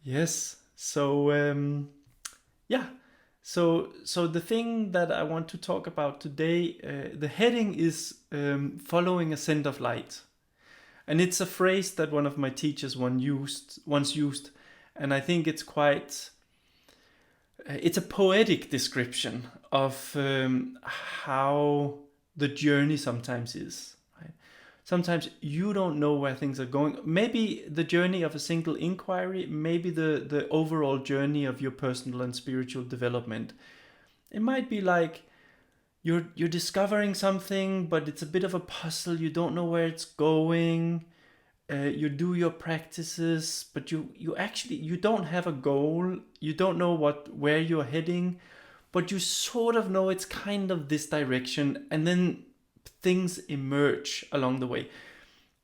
Yes. Yeah. So the thing that I want to talk about today, the heading is following a scent of light, and it's a phrase that one of my teachers once used, and I think it's quite. It's a poetic description of how the journey sometimes is. Right? Sometimes you don't know where things are going. Maybe the journey of a single inquiry, maybe the overall journey of your personal and spiritual development. It might be like you're discovering something, but it's a bit of a puzzle. You don't know where it's going. You do your practices, but you don't have a goal. You don't know where you're heading, but you sort of know it's kind of this direction, and then things emerge along the way.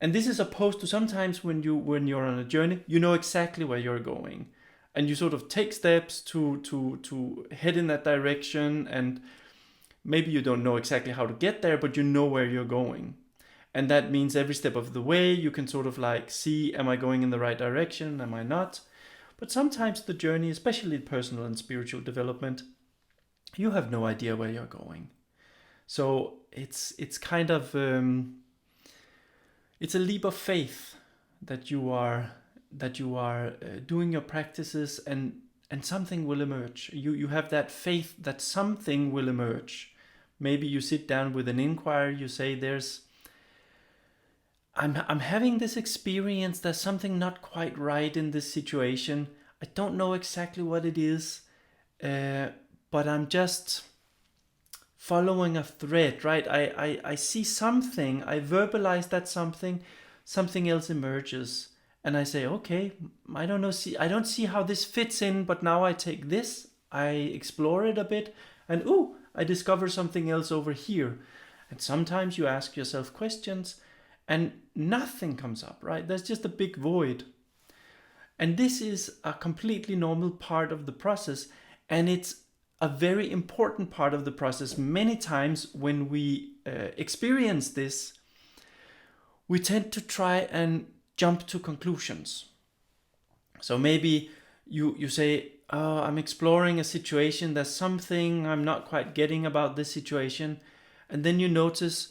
And this is opposed to sometimes when you're on a journey, you know exactly where you're going, and you sort of take steps to head in that direction, and maybe you don't know exactly how to get there, but you know where you're going. And that means every step of the way you can sort of like see, am I going in the right direction? Am I not? But sometimes the journey, especially personal and spiritual development, you have no idea where you're going. So it's kind of it's a leap of faith that you are doing your practices, and something will emerge. You have that faith that something will emerge. Maybe you sit down with an inquiry, you say I'm having this experience, there's something not quite right in this situation. I don't know exactly what it is, but I'm just following a thread, right? I see something, I verbalize that something else emerges. And I say, okay, I don't see how this fits in, but now I take this, I explore it a bit, and I discover something else over here. And sometimes you ask yourself questions and nothing comes up, right? There's just a big void. And this is a completely normal part of the process, and it's a very important part of the process. Many times when we experience this, we tend to try and jump to conclusions. So maybe you say, oh, I'm exploring a situation, there's something I'm not quite getting about this situation, and then you notice,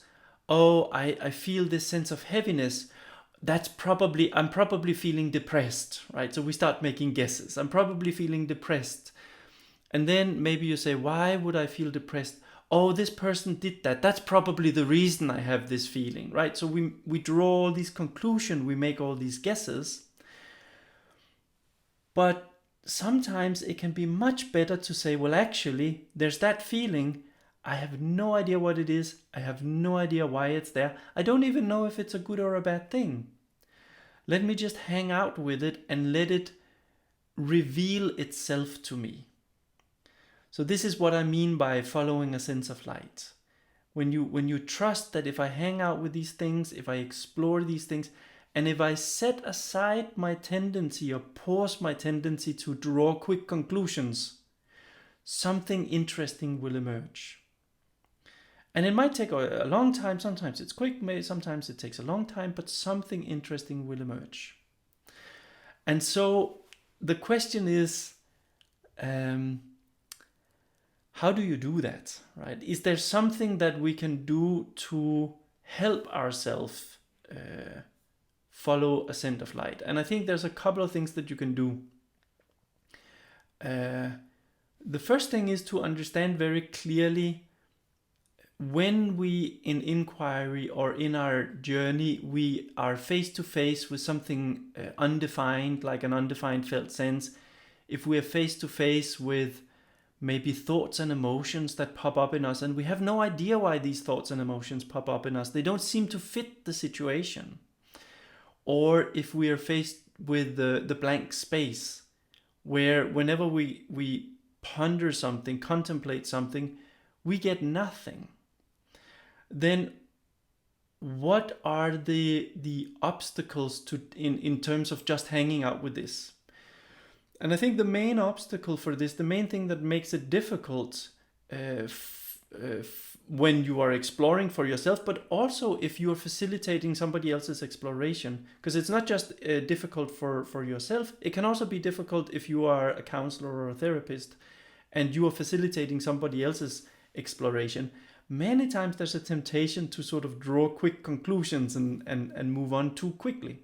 oh, I feel this sense of heaviness. I'm probably feeling depressed, right? So we start making guesses. I'm probably feeling depressed. And then maybe you say, why would I feel depressed? Oh, this person did that. That's probably the reason I have this feeling, right? So we draw all these conclusions, we make all these guesses. But sometimes it can be much better to say, well, actually, there's that feeling. I have no idea what it is. I have no idea why it's there. I don't even know if it's a good or a bad thing. Let me just hang out with it and let it reveal itself to me. So this is what I mean by following a sense of light. When you trust that if I hang out with these things, if I explore these things, and if I set aside my tendency or pause my tendency to draw quick conclusions, something interesting will emerge. And it might take a long time, sometimes it's quick, sometimes it takes a long time, but something interesting will emerge. And so the question is, how do you do that, right? Is there something that we can do to help ourselves follow a scent of light? And I think there's a couple of things that you can do. The first thing is to understand very clearly when we in inquiry or in our journey, we are face to face with something undefined, like an undefined felt sense. If we are face to face with maybe thoughts and emotions that pop up in us, and we have no idea why these thoughts and emotions pop up in us, they don't seem to fit the situation. Or if we are faced with the blank space, where whenever we ponder something, contemplate something, we get nothing. Then what are the obstacles in terms of just hanging out with this? And I think the main obstacle for this, the main thing that makes it difficult when you are exploring for yourself, but also if you are facilitating somebody else's exploration. Because it's not just difficult for yourself, it can also be difficult if you are a counselor or a therapist and you are facilitating somebody else's exploration. Many times there's a temptation to sort of draw quick conclusions and move on too quickly.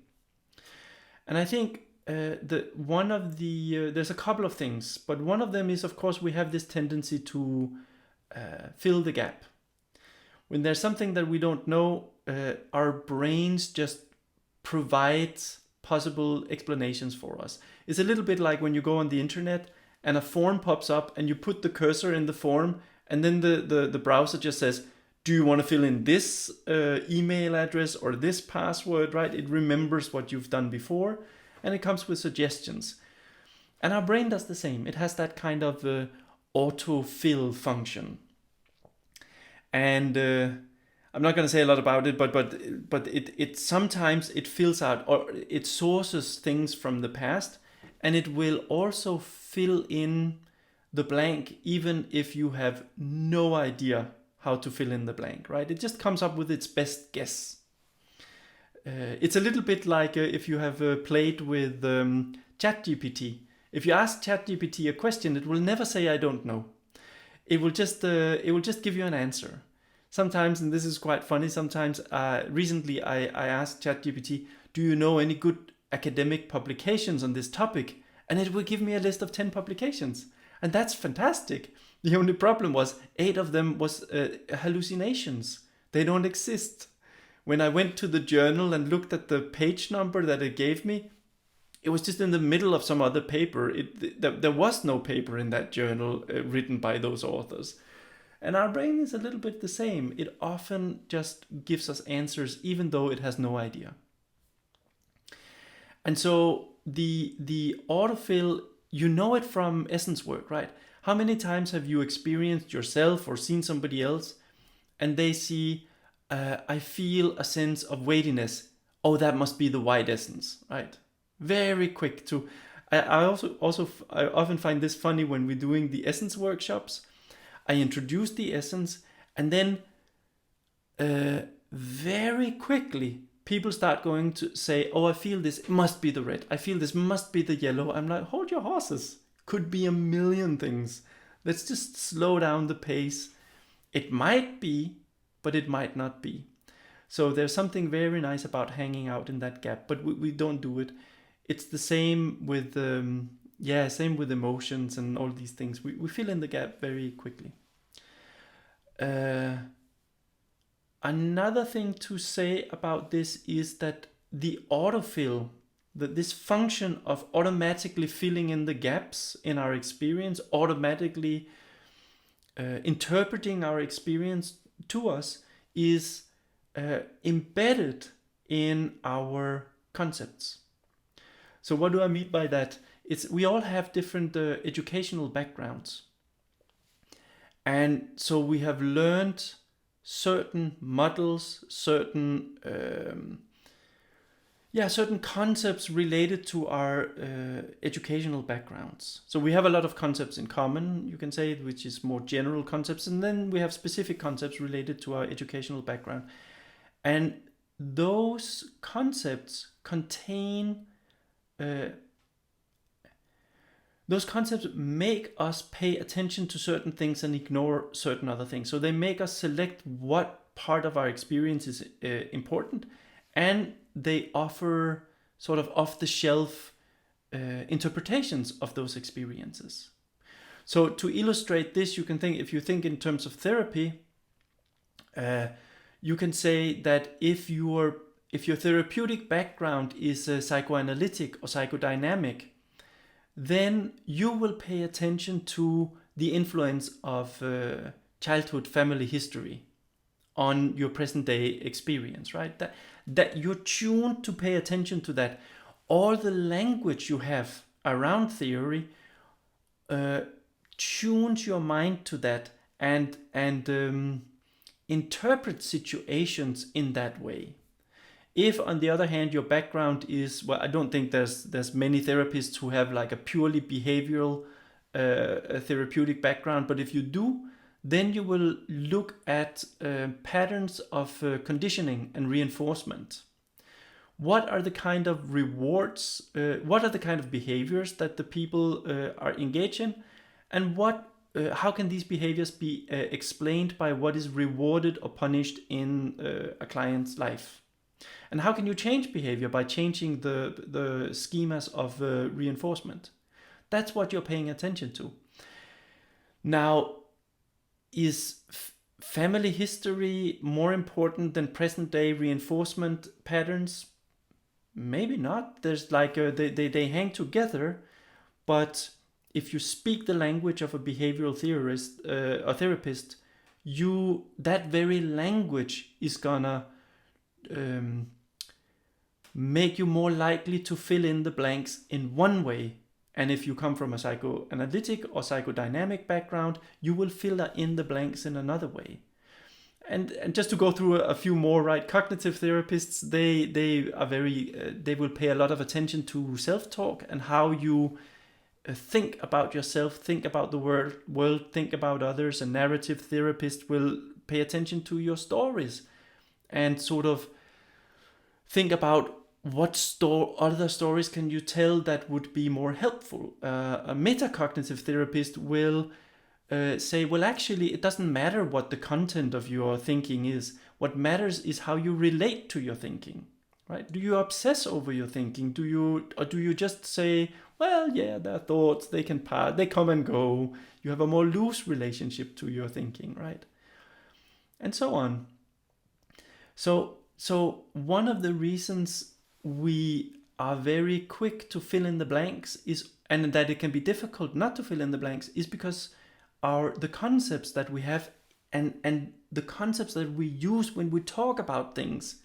And I think there's a couple of things, but one of them is, of course, we have this tendency to fill the gap. When there's something that we don't know, our brains just provide possible explanations for us. It's a little bit like when you go on the internet and a form pops up and you put the cursor in the form, and then the browser just says, do you want to fill in this email address or this password, right? It remembers what you've done before and it comes with suggestions. And our brain does the same. It has that kind of autofill function. And I'm not going to say a lot about it, but it sometimes it fills out, or it sources things from the past, and it will also fill in the blank even if you have no idea how to fill in the blank, right? It just comes up with its best guess. It's a little bit like if you have played with ChatGPT. If you ask ChatGPT a question, it will never say I don't know. It will just give you an answer. Sometimes, and this is quite funny, sometimes recently I asked ChatGPT, do you know any good academic publications on this topic? And it will give me a list of 10 publications. And that's fantastic. The only problem was 8 of them was hallucinations. They don't exist. When I went to the journal and looked at the page number that it gave me, it was just in the middle of some other paper. There was no paper in that journal written by those authors. And our brain is a little bit the same. It often just gives us answers even though it has no idea. And so the autofill, you know it from essence work, right? How many times have you experienced yourself or seen somebody else and they see, I feel a sense of weightiness. Oh, that must be the white essence, right? Very quick to. I often find this funny when we're doing the essence workshops. I introduce the essence and then very quickly people start going to say, oh, I feel this, it must be the red. I feel this must be the yellow. I'm like, hold your horses. Could be a million things. Let's just slow down the pace. It might be, but it might not be. So there's something very nice about hanging out in that gap, but we don't do it. It's the same with same with emotions and all these things. We fill in the gap very quickly. Another thing to say about this is that the autofill, this function of automatically filling in the gaps in our experience, automatically interpreting our experience to us, is embedded in our concepts. So what do I mean by that? We all have different educational backgrounds. And so we have learned certain models, certain concepts related to our educational backgrounds. So we have a lot of concepts in common, you can say, which is more general concepts, and then we have specific concepts related to our educational background. And those concepts contain those concepts make us pay attention to certain things and ignore certain other things. So they make us select what part of our experience is important, and they offer sort of off-the-shelf interpretations of those experiences. So to illustrate this, you can think, if you think in terms of therapy, you can say that if your therapeutic background is psychoanalytic or psychodynamic, then you will pay attention to the influence of childhood family history on your present day experience, right? That you're tuned to pay attention to that. All the language you have around theory tunes your mind to that and interpret situations in that way. If, on the other hand, your background is, well, I don't think there's many therapists who have like a purely behavioral therapeutic background, but if you do, then you will look at patterns of conditioning and reinforcement. What are the kind of rewards, what are the kind of behaviors that the people are engaged in, and how can these behaviors be explained by what is rewarded or punished in a client's life? And how can you change behavior by changing the schemas of reinforcement? That's what you're paying attention to. Now, is family history more important than present day reinforcement patterns? Maybe not. There's like they hang together, but if you speak the language of a behavioral theorist or therapist, that very language is gonna make you more likely to fill in the blanks in one way. And if you come from a psychoanalytic or psychodynamic background, you will fill in the blanks in another way. And just to go through a few more, right? Cognitive therapists, they will pay a lot of attention to self-talk and how you think about yourself, think about the world, think about others. A narrative therapist will pay attention to your stories and sort of think about what other stories can you tell that would be more helpful. A metacognitive therapist will say, well, actually, it doesn't matter what the content of your thinking is. What matters is how you relate to your thinking, right? Do you obsess over your thinking? Or do you just say, well, yeah, they're thoughts, they can pass, they come and go. You have a more loose relationship to your thinking, right? And so on. So one of the reasons we are very quick to fill in the blanks and that it can be difficult not to fill in the blanks, is because the concepts that we have and the concepts that we use when we talk about things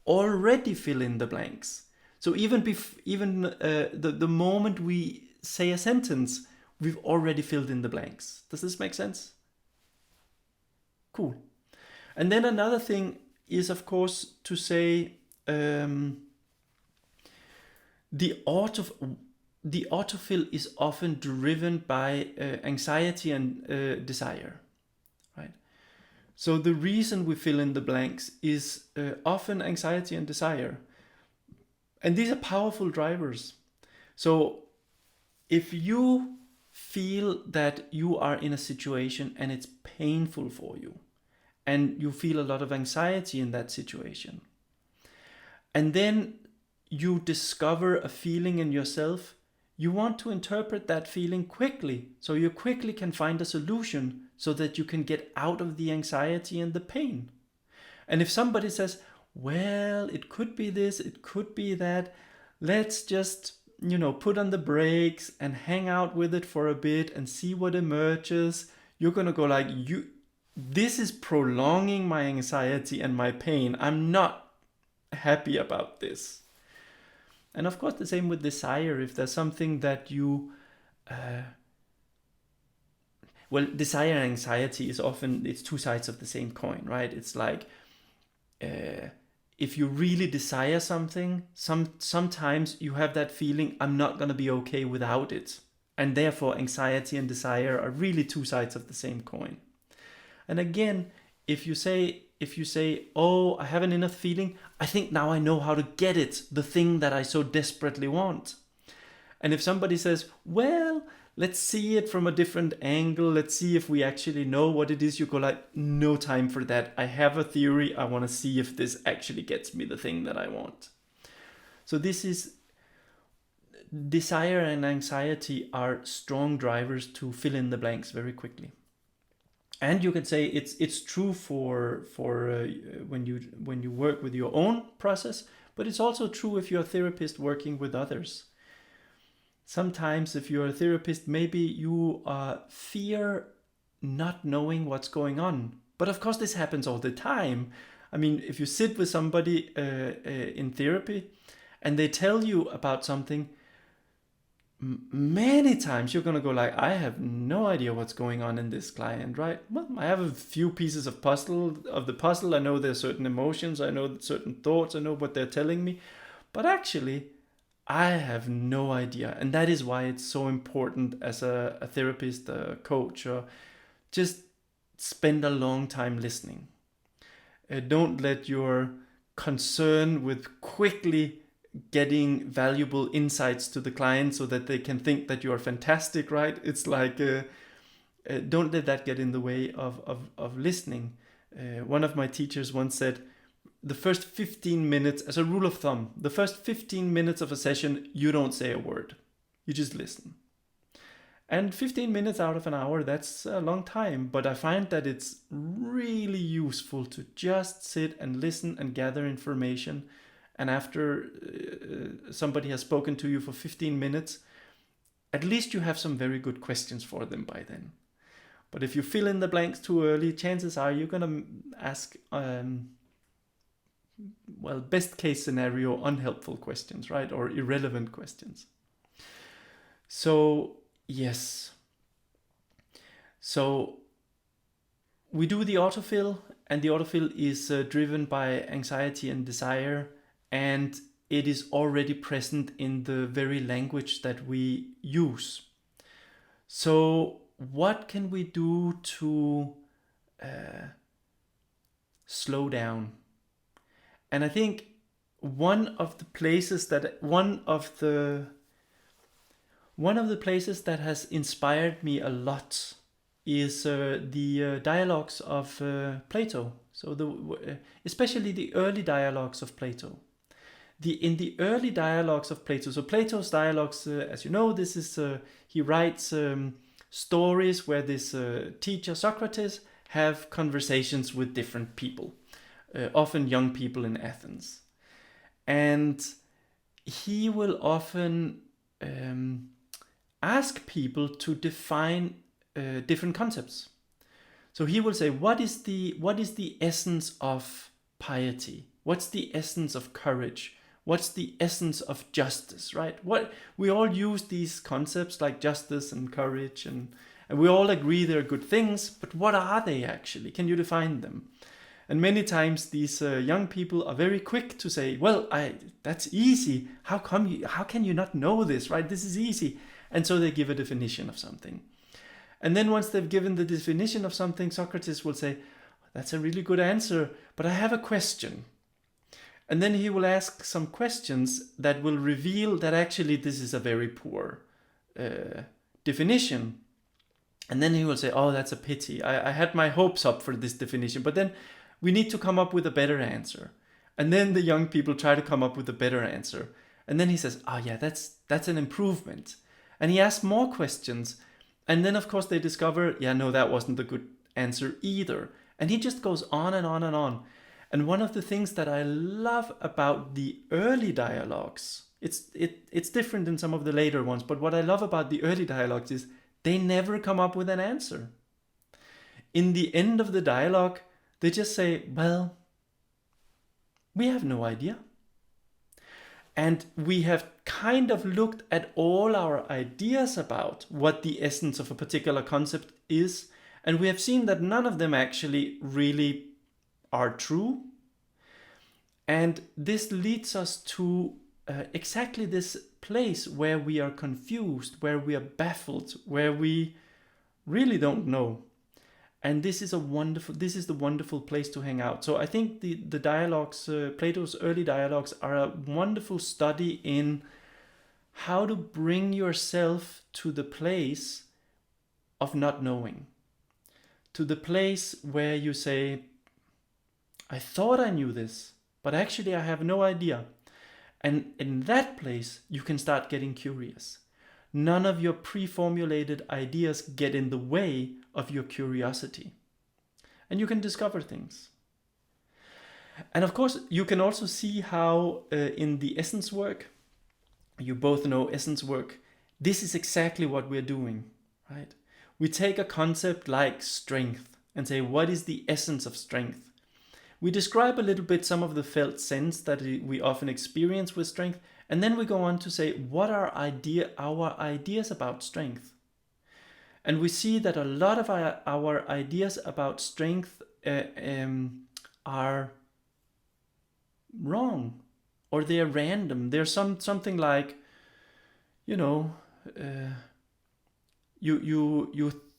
already fill in the blanks. So even the moment we say a sentence, we've already filled in the blanks. Does this make sense? Cool. And then another thing is, of course, to say the autofill is often driven by anxiety and desire, right? So the reason we fill in the blanks is often anxiety and desire. And these are powerful drivers. So if you feel that you are in a situation and it's painful for you, and you feel a lot of anxiety in that situation, and then you discover a feeling in yourself, you want to interpret that feeling quickly, so you quickly can find a solution so that you can get out of the anxiety and the pain. And if somebody says, well, it could be this, it could be that, let's just, put on the brakes and hang out with it for a bit and see what emerges, you're gonna go like, this is prolonging my anxiety and my pain. I'm not happy about this. And of course, the same with desire. If there's something that you, desire and anxiety is often, it's two sides of the same coin, right? It's like, if you really desire something, sometimes you have that feeling, I'm not going to be okay without it. And therefore, anxiety and desire are really two sides of the same coin. And again, if you say, oh, I have an inner feeling, I think now I know how to get it, the thing that I so desperately want. And if somebody says, well, let's see it from a different angle, let's see if we actually know what it is, you go like, no time for that. I have a theory, I want to see if this actually gets me the thing that I want. So this is, desire and anxiety are strong drivers to fill in the blanks very quickly. And you can say it's true for when you work with your own process, but it's also true if you're a therapist working with others. Sometimes if you're a therapist, maybe you fear not knowing what's going on. But of course this happens all the time. I mean, if you sit with somebody in therapy and they tell you about something, many times you're going to go like, I have no idea what's going on in this client, right? Well, I have a few pieces of the puzzle. I know there's certain emotions. I know certain thoughts. I know what they're telling me. But actually, I have no idea. And that is why it's so important as a therapist, a coach, or just spend a long time listening. Don't let your concern with quickly getting valuable insights to the client so that they can think that you are fantastic, right? It's like, don't let that get in the way of listening. One of my teachers once said, the first 15 minutes, as a rule of thumb, the first 15 minutes of a session, you don't say a word. You just listen. And 15 minutes out of an hour, that's a long time. But I find that it's really useful to just sit and listen and gather information. And after somebody has spoken to you for 15 minutes, at least you have some very good questions for them by then. But if you fill in the blanks too early, chances are you're going to ask, best case scenario, unhelpful questions, right? Or irrelevant questions. So, yes. So, we do the autofill, and the autofill is driven by anxiety and desire, and it is already present in the very language that we use. So, what can we do to slow down? And I think one of the places that has inspired me a lot is the dialogues of Plato. So especially the early dialogues of Plato. In the early dialogues of Plato. So Plato's dialogues, as you know, this is he writes stories where this teacher Socrates have conversations with different people, often young people in Athens, and he will often ask people to define different concepts. So he will say, what is the essence of piety? What's the essence of courage? What's the essence of justice, right? What we all use these concepts like justice and courage, and we all agree they're good things, but what are they actually? Can you define them? And many times these young people are very quick to say, well, that's easy. How can you not know this, right? This is easy. And so they give a definition of something. And then once they've given the definition of something, Socrates will say, that's a really good answer, but I have a question. And then he will ask some questions that will reveal that actually this is a very poor definition. And then he will say, oh, that's a pity. I had my hopes up for this definition, but then we need to come up with a better answer. And then the young people try to come up with a better answer. And then he says, oh yeah, that's an improvement. And he asks more questions. And then of course they discover, yeah, no, that wasn't a good answer either. And he just goes on and on and on. And one of the things that I love about the early dialogues, it's different than some of the later ones, but what I love about the early dialogues is they never come up with an answer. In the end of the dialogue, they just say, well, we have no idea. And we have kind of looked at all our ideas about what the essence of a particular concept is, and we have seen that none of them actually really are true. And this leads us to exactly this place where we are confused, where we are baffled, where we really don't know. And this is the wonderful place to hang out. So I think the dialogues, Plato's early dialogues, are a wonderful study in how to bring yourself to the place of not knowing, to the place where you say, I thought I knew this, but actually I have no idea. And in that place, you can start getting curious. None of your pre-formulated ideas get in the way of your curiosity. And you can discover things. And of course, you can also see how in the essence work, you both know essence work, this is exactly what we're doing, right? We take a concept like strength and say, what is the essence of strength? We describe a little bit some of the felt sense that we often experience with strength, and then we go on to say, what are our ideas about strength? And we see that a lot of our ideas about strength are wrong, or they're random. There's something like, you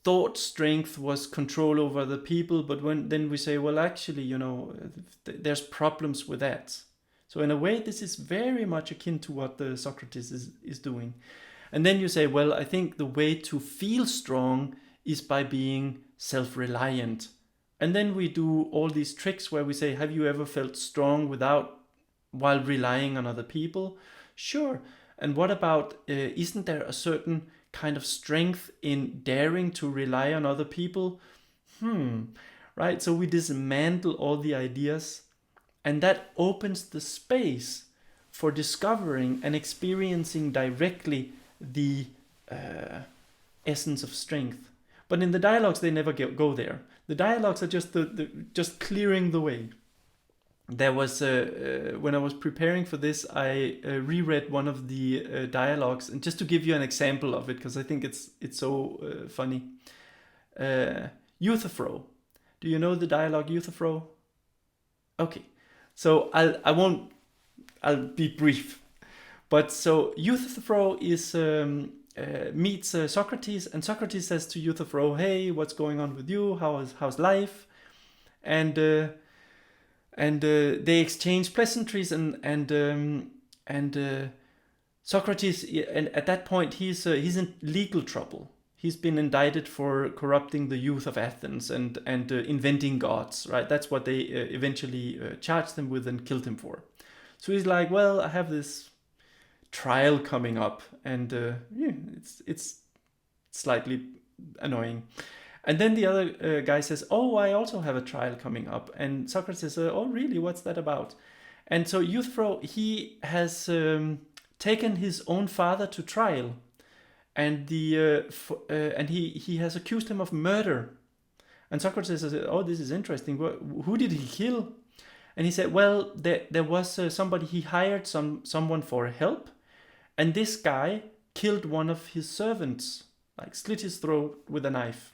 thought strength was control over the people, but then we say, well, actually, there's problems with that. So in a way, this is very much akin to what the Socrates is doing. And then you say, well, I think the way to feel strong is by being self-reliant. And then we do all these tricks where we say, have you ever felt strong while relying on other people? Sure. And what about, isn't there a certain kind of strength in daring to rely on other people? Right? So we dismantle all the ideas, and that opens the space for discovering and experiencing directly the essence of strength. But in the dialogues, they never go there. The dialogues are just clearing the way. There was when I was preparing for this, I reread one of the dialogues, and just to give you an example of it, because I think it's so funny. Euthyphro. Do you know the dialogue Euthyphro? Okay, so I'll be brief. But so Euthyphro meets Socrates, and Socrates says to Euthyphro, "Hey, what's going on with you? How's life?" And they exchange pleasantries, and Socrates, and at that point he's in legal trouble. He's been indicted for corrupting the youth of Athens and inventing gods, right? That's what they eventually charged him with and killed him for. So he's like, well, I have this trial coming up, and it's slightly annoying. And then the other guy says, oh, I also have a trial coming up. And Socrates says, oh, really? What's that about? And so Euthyphro, he has taken his own father to trial. And he has accused him of murder. And Socrates says, oh, this is interesting. Who did he kill? And he said, well, there was somebody, he hired someone for help. And this guy killed one of his servants, like slit his throat with a knife.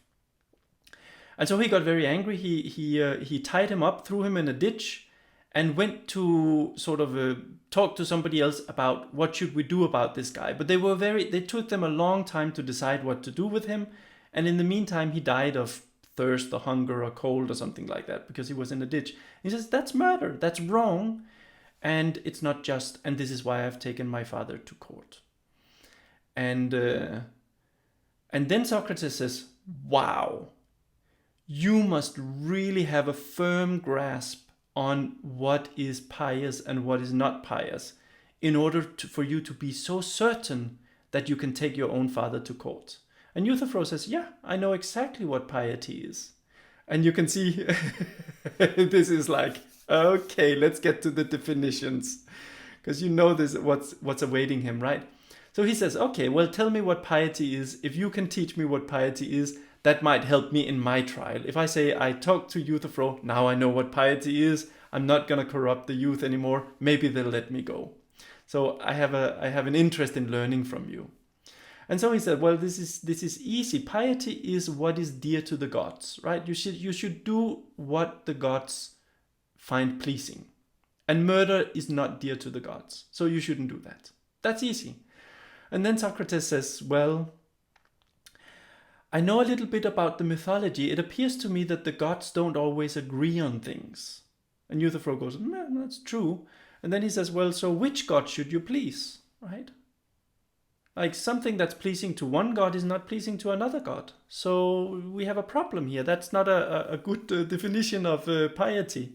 And so he got very angry. He tied him up, threw him in a ditch, and went to sort of talk to somebody else about what should we do about this guy. But they took them a long time to decide what to do with him. And in the meantime, he died of thirst or hunger or cold or something like that because he was in a ditch. He says, that's murder. That's wrong. And it's not just. And this is why I've taken my father to court. And then Socrates says, wow. You must really have a firm grasp on what is pious and what is not pious in order for you to be so certain that you can take your own father to court. And Euthyphro says, yeah, I know exactly what piety is. And you can see this is like, okay, let's get to the definitions, because this what's awaiting him, right? So he says, okay, well, tell me what piety is. If you can teach me what piety is, that might help me in my trial. If I say I talked to Euthyphro, now I know what piety is, I'm not going to corrupt the youth anymore, maybe they'll let me go. So I have an interest in learning from you. And so he said, well, this is easy. Piety is what is dear to the gods, right? You should do what the gods find pleasing. And murder is not dear to the gods, so you shouldn't do that. That's easy. And then Socrates says, well, I know a little bit about the mythology. It appears to me that the gods don't always agree on things. And Euthyphro goes, that's true. And then he says, well, so which god should you please, right? Like something that's pleasing to one god is not pleasing to another god. So we have a problem here. That's not a good definition of piety.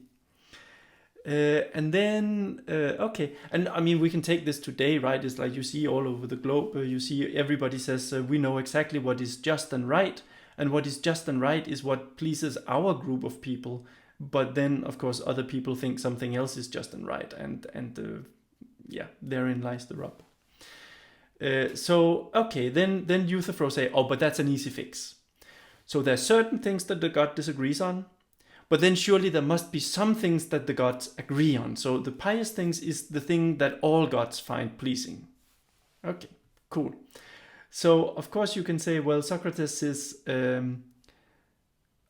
And then, okay. And I mean, we can take this today, right? It's like you see all over the globe, you see everybody says, we know exactly what is just and right. And what is just and right is what pleases our group of people. But then, of course, other people think something else is just and right. And therein lies the rub. So, okay, then Euthyphro say, oh, but that's an easy fix. So there are certain things that the god disagrees on. But then surely there must be some things that the gods agree on. So the pious things is the thing that all gods find pleasing. Okay, cool. So of course you can say, well, Socrates is,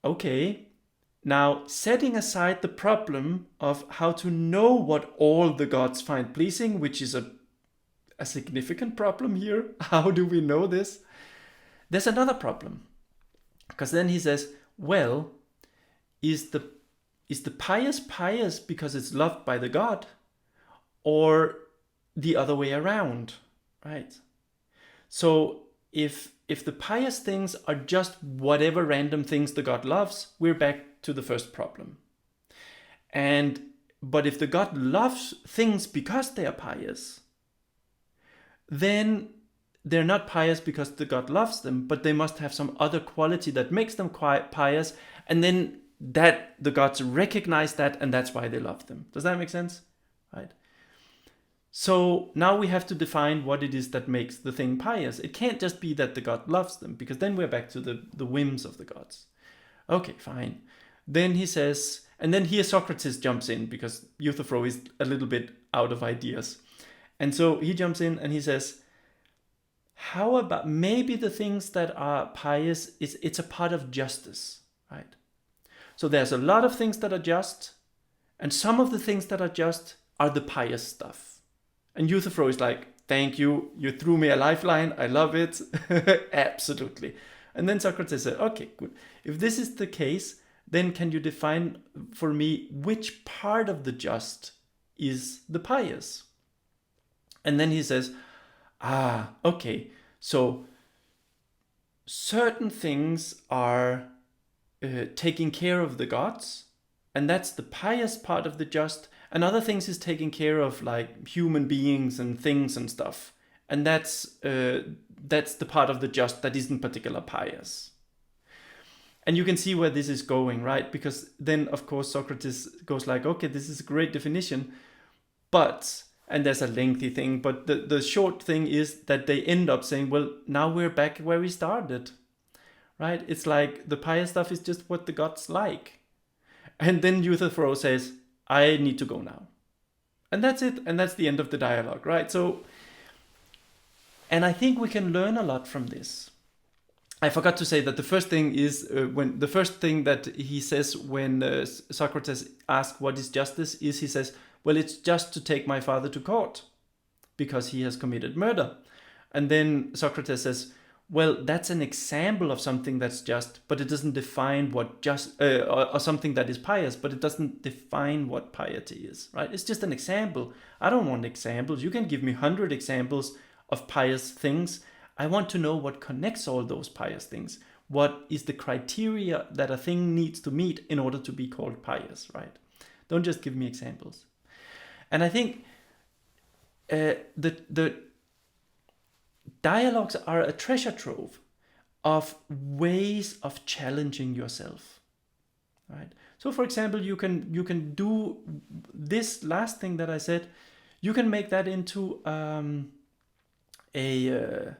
okay. Now setting aside the problem of how to know what all the gods find pleasing, which is a significant problem here. How do we know this? There's another problem. Because then he says, well, is the pious because it's loved by the god, or the other way around, right? So if the pious things are just whatever random things the god loves, we're back to the first problem. But if the god loves things because they are pious, then they're not pious because the god loves them, but they must have some other quality that makes them pious, and then that the gods recognize that, and that's why they love them. Does that make sense? Right? So now we have to define what it is that makes the thing pious. It can't just be that the god loves them, because then we're back to the whims of the gods. Okay, fine. Then he says, and then here Socrates jumps in, because Euthyphro is a little bit out of ideas. And so he jumps in and he says, how about maybe the things that are pious, it's a part of justice, right? So there's a lot of things that are just, and some of the things that are just are the pious stuff. And Euthyphro is like, thank you, you threw me a lifeline, I love it. Absolutely. And then Socrates said, okay, good. If this is the case, then can you define for me which part of the just is the pious? And then he says, okay, so certain things are taking care of the gods, and that's the pious part of the just, and other things is taking care of like human beings and things and stuff, and that's the part of the just that isn't particular pious. And you can see where this is going, right? Because then of course Socrates goes like, okay, this is a great definition, but, and there's a lengthy thing, but the short thing is that they end up saying, well, now we're back where we started, right? It's like the pious stuff is just what the gods like. And then Euthyphro says, I need to go now. And that's it. And that's the end of the dialogue, right? So, and I think we can learn a lot from this. I forgot to say that the first thing is when the first thing that he says when Socrates asks what is justice is he says, well, it's just to take my father to court because he has committed murder. And then Socrates says, well, that's an example of something that's just, but it doesn't define what just, or something that is pious, but it doesn't define what piety is, right? It's just an example. I don't want examples. You can give me 100 examples of pious things. I want to know what connects all those pious things. What is the criteria that a thing needs to meet in order to be called pious, right? Don't just give me examples. And I think the dialogues are a treasure trove of ways of challenging yourself, right? So for example, you can do this last thing that I said, you can make that into a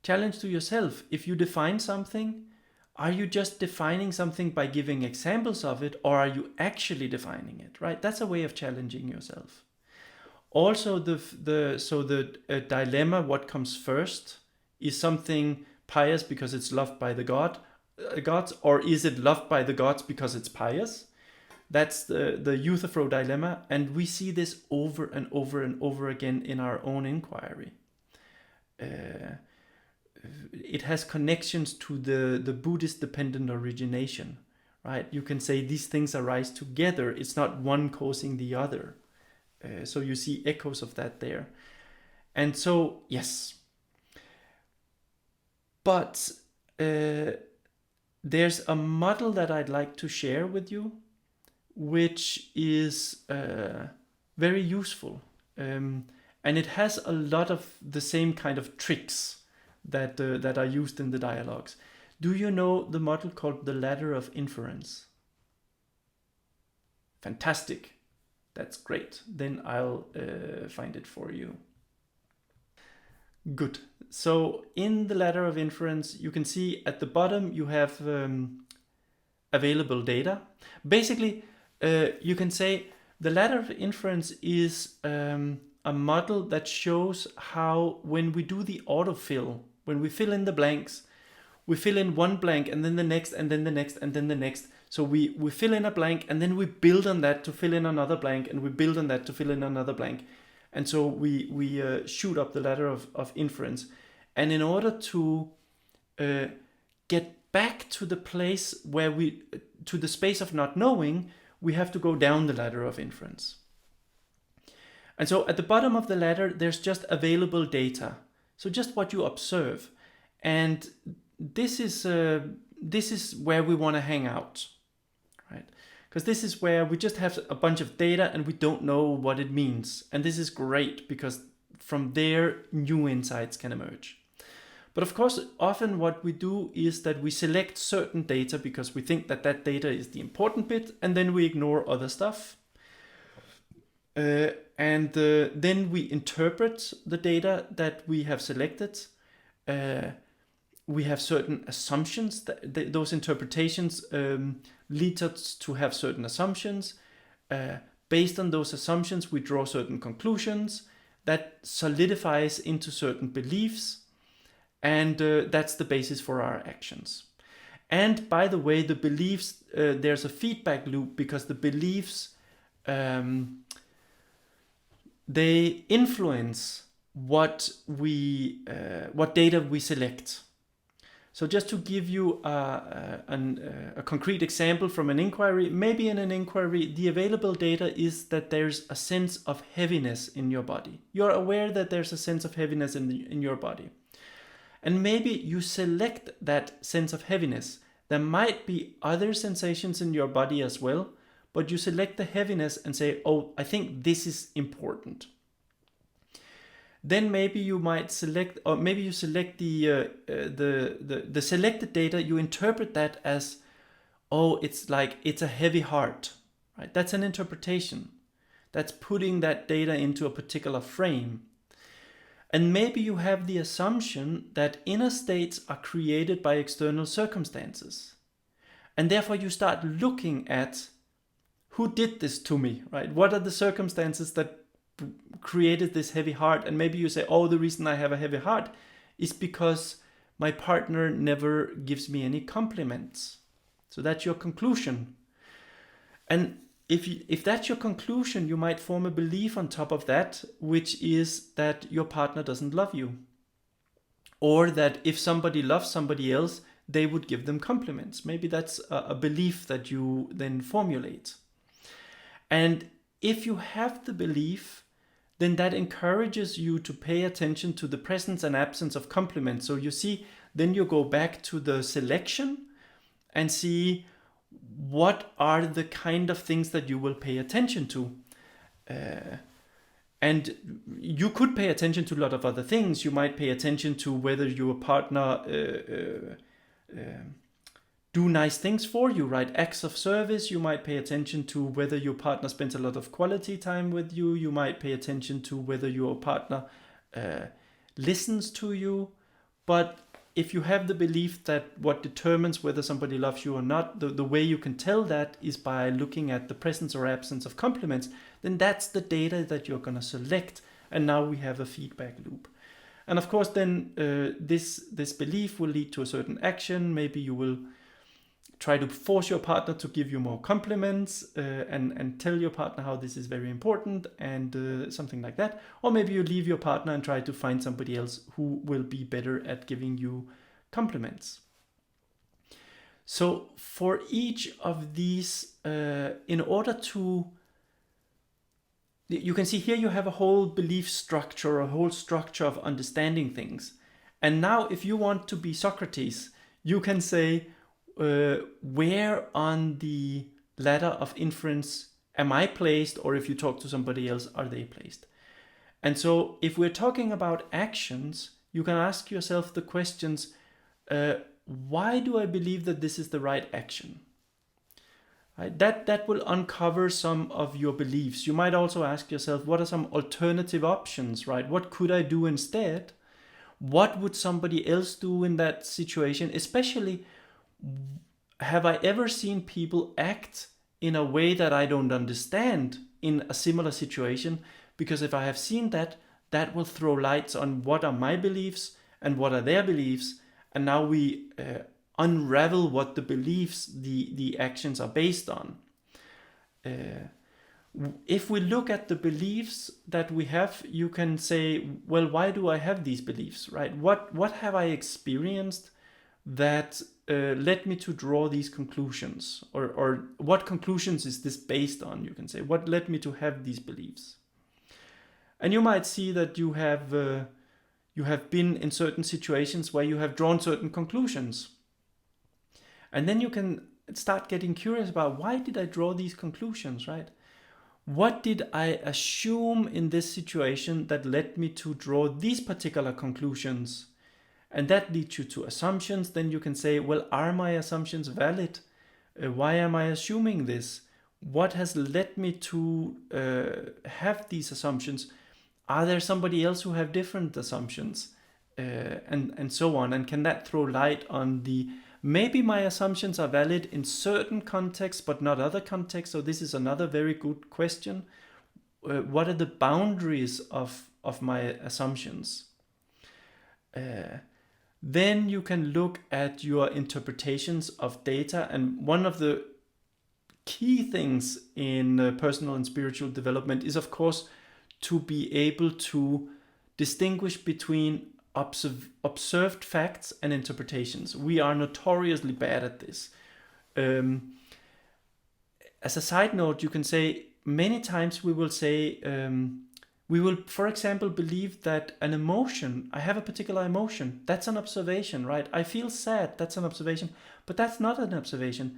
challenge to yourself. If you define something, are you just defining something by giving examples of it, or are you actually defining it, right? That's a way of challenging yourself. Also, the dilemma, what comes first, is something pious because it's loved by the gods, or is it loved by the gods because it's pious? That's the Euthyphro dilemma, and we see this over and over and over again in our own inquiry. It has connections to the Buddhist dependent origination, right? You can say these things arise together. It's not one causing the other. So you see echoes of that there. And so, yes. But there's a model that I'd like to share with you, which is very useful. And it has a lot of the same kind of tricks that are used in the dialogues. Do you know the model called the ladder of inference? Fantastic. That's great. Then I'll find it for you. Good. So in the ladder of inference, you can see at the bottom you have available data. Basically, you can say the ladder of inference is a model that shows how when we do the autofill, when we fill in the blanks, we fill in one blank and then the next and then the next and then the next. So we fill in a blank and then we build on that to fill in another blank, and we build on that to fill in another blank. And so we shoot up the ladder of inference. And in order to get back to the place where to the space of not knowing, we have to go down the ladder of inference. And so at the bottom of the ladder, there's just available data. So just what you observe. And this is where we want to hang out, right? Because this is where we just have a bunch of data and we don't know what it means. And this is great because from there, new insights can emerge. But of course, often what we do is that we select certain data because we think that that data is the important bit, and then we ignore other stuff. And then we interpret the data that we have selected. We have certain assumptions. Those interpretations lead us to have certain assumptions. Based on those assumptions, we draw certain conclusions that solidifies into certain beliefs. And that's the basis for our actions. And by the way, the beliefs, there's a feedback loop because the beliefs, they influence what data we select. So just to give you a concrete example from an inquiry, maybe in an inquiry, the available data is that there's a sense of heaviness in your body. You're aware that there's a sense of heaviness in your body. And maybe you select that sense of heaviness. There might be other sensations in your body as well, but you select the heaviness and say, oh, I think this is important. Then maybe you might select, or maybe you select the selected data, you interpret that as, oh, it's a heavy heart, right? That's an interpretation. That's putting that data into a particular frame. And maybe you have the assumption that inner states are created by external circumstances. And therefore you start looking at who did this to me, right? What are the circumstances that created this heavy heart? And maybe you say, oh, the reason I have a heavy heart is because my partner never gives me any compliments. So that's your conclusion. And if that's your conclusion, you might form a belief on top of that, which is that your partner doesn't love you. Or that if somebody loves somebody else, they would give them compliments. Maybe that's a belief that you then formulate. And if you have the belief, then that encourages you to pay attention to the presence and absence of compliments. So you see, then you go back to the selection and see what are the kind of things that you will pay attention to. And you could pay attention to a lot of other things. You might pay attention to whether your partner do nice things for you, right? Acts of service. You might pay attention to whether your partner spends a lot of quality time with you. You might pay attention to whether your partner listens to you. But if you have the belief that what determines whether somebody loves you or not, the way you can tell that is by looking at the presence or absence of compliments, then that's the data that you're going to select. And now we have a feedback loop. And of course, then this belief will lead to a certain action. Maybe you will try to force your partner to give you more compliments and tell your partner how this is very important and something like that. Or maybe you leave your partner and try to find somebody else who will be better at giving you compliments. So for each of these, in order to, you can see here you have a whole belief structure, a whole structure of understanding things. And now if you want to be Socrates, you can say, where on the ladder of inference am I placed, or if you talk to somebody else, are they placed? And so if we're talking about actions, you can ask yourself the questions, why do I believe that this is the right action? Right? That will uncover some of your beliefs. You might also ask yourself, what are some alternative options, right? What could I do instead? What would somebody else do in that situation? Especially, have I ever seen people act in a way that I don't understand in a similar situation? Because if I have seen that, that will throw lights on what are my beliefs and what are their beliefs. And now we unravel what the beliefs, the actions are based on. If we look at the beliefs that we have, you can say, well, why do I have these beliefs, right? What have I experienced that led me to draw these conclusions, or what conclusions is this based on, you can say. What led me to have these beliefs? And you might see that you have been in certain situations where you have drawn certain conclusions. And then you can start getting curious about, why did I draw these conclusions, right? What did I assume in this situation that led me to draw these particular conclusions? And that leads you to assumptions. Then you can say, well, are my assumptions valid? Why am I assuming this? What has led me to have these assumptions? Are there somebody else who have different assumptions? And so on. And can that throw light on maybe my assumptions are valid in certain contexts, but not other contexts? So this is another very good question. What are the boundaries of my assumptions? Then you can look at your interpretations of data. And one of the key things in personal and spiritual development is, of course, to be able to distinguish between observed facts and interpretations. We are notoriously bad at this. As a side note, you can say many times we will say, we will, for example, believe that an emotion, I have a particular emotion, that's an observation, right? I feel sad, that's an observation, but that's not an observation.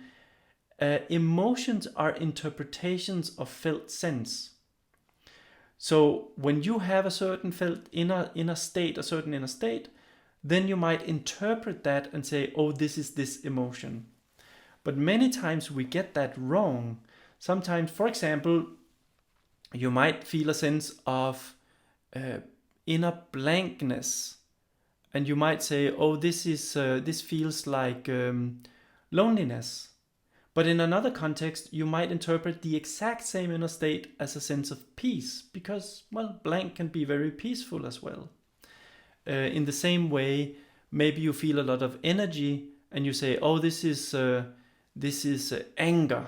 Emotions are interpretations of felt sense. So when you have a certain felt inner state, then you might interpret that and say, oh, this is this emotion. But many times we get that wrong. Sometimes, for example, you might feel a sense of inner blankness, and you might say, oh, this feels like loneliness. But in another context, you might interpret the exact same inner state as a sense of peace, because, well, blank can be very peaceful as well. In the same way, maybe you feel a lot of energy and you say, oh, this is anger.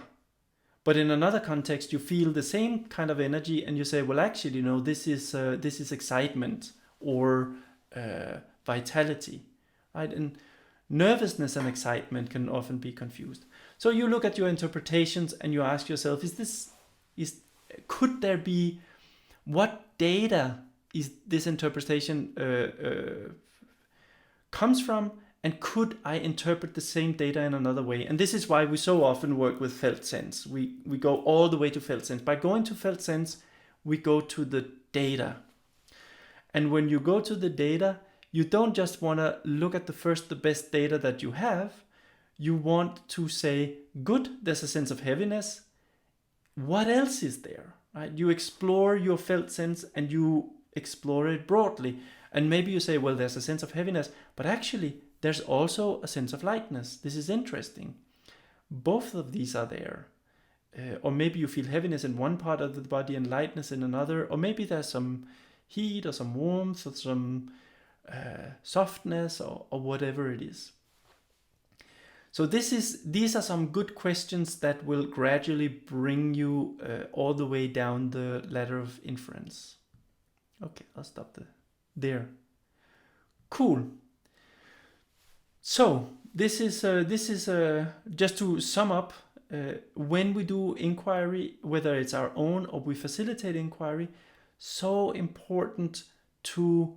But in another context, you feel the same kind of energy and you say, well, actually, no, this is excitement or vitality, right? And nervousness and excitement can often be confused. So you look at your interpretations and you ask yourself, could there be, what data is this interpretation comes from, and could I interpret the same data in another way? And this is why we so often work with felt sense. We go all the way to felt sense. By going to felt sense, we go to the data. And when you go to the data, you don't just want to look at the best data that you have. You want to say, good, there's a sense of heaviness. What else is there? Right? You explore your felt sense and you explore it broadly. And maybe you say, well, there's a sense of heaviness, but actually there's also a sense of lightness. This is interesting. Both of these are there. Or maybe you feel heaviness in one part of the body and lightness in another. Or maybe there's some heat or some warmth or some softness or whatever it is. So these are some good questions that will gradually bring you all the way down the ladder of inference. Okay, I'll stop there. Cool. So this is just to sum up. When we do inquiry, whether it's our own or we facilitate inquiry, so important to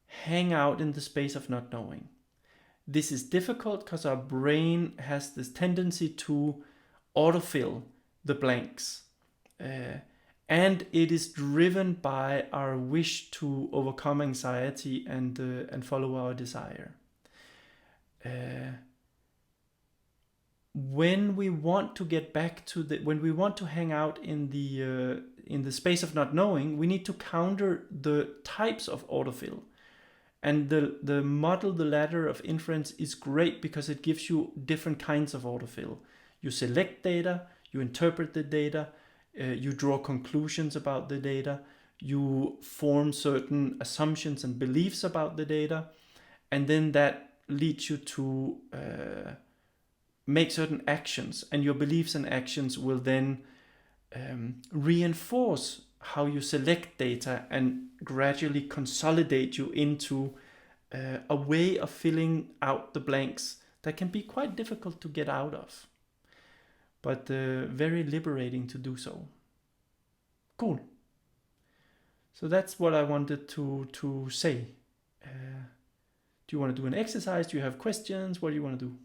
hang out in the space of not knowing. This is difficult because our brain has this tendency to autofill the blanks. And it is driven by our wish to overcome anxiety and follow our desire. When we want to get back to when we want to hang out in the space of not knowing, we need to counter the types of autofill. And the model, the ladder of inference, is great because it gives you different kinds of autofill. You select data, you interpret the data, you draw conclusions about the data, you form certain assumptions and beliefs about the data, and then that leads you to make certain actions, and your beliefs and actions will then reinforce how you select data and gradually consolidate you into a way of filling out the blanks that can be quite difficult to get out of, but very liberating to do so. Cool. So that's what I wanted to say. Do you want to do an exercise? Do you have questions? What do you want to do?